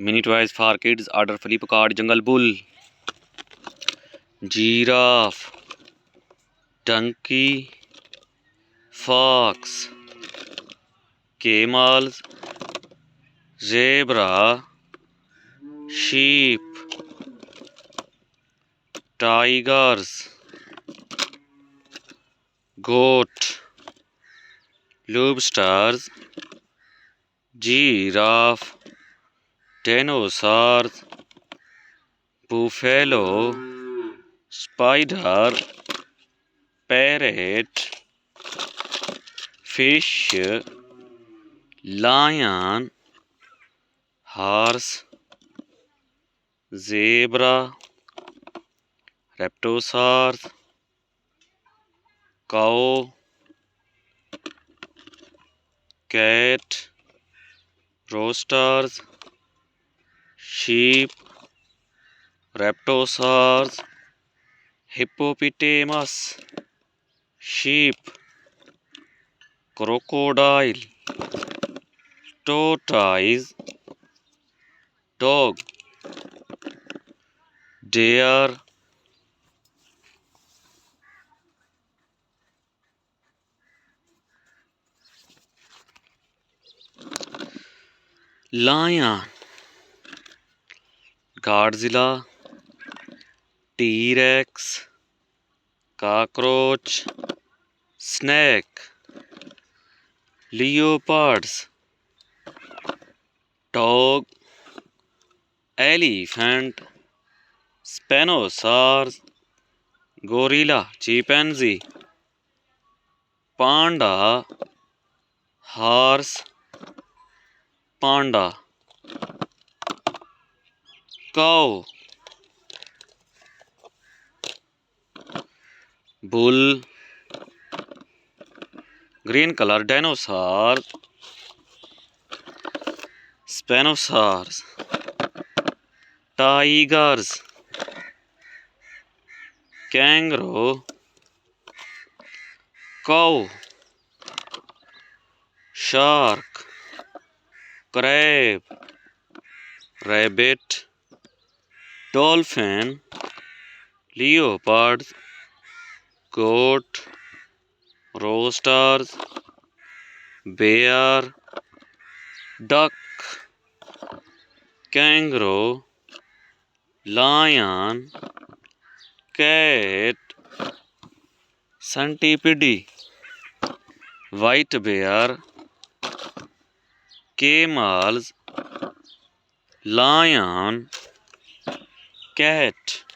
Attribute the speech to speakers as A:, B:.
A: Mini toys for kids. Order Flipkart. Jungle bull, giraffe, donkey, fox, camels, zebra, sheep, tigers, goat, lobsters, giraffe, dinosaurs, buffalo, spider, parrot, fish, lion, horse, zebra, raptors, cow, cat, roosters, sheep, raptors, hippopotamus, sheep, crocodile, tortoise, dog, deer, lion, Godzilla, T-Rex, cockroach, snake, leopards, dog, elephant, spinosaurus, gorilla, chimpanzee, panda, horse, panda, cow, bull, green color dinosaur, spinosaurus, tigers, kangaroo, cow, shark, crab, rabbit, dolphin, leopard, goat, roosters, bear, duck, kangaroo, lion, cat, centipede, white bear, camels, lion, cat.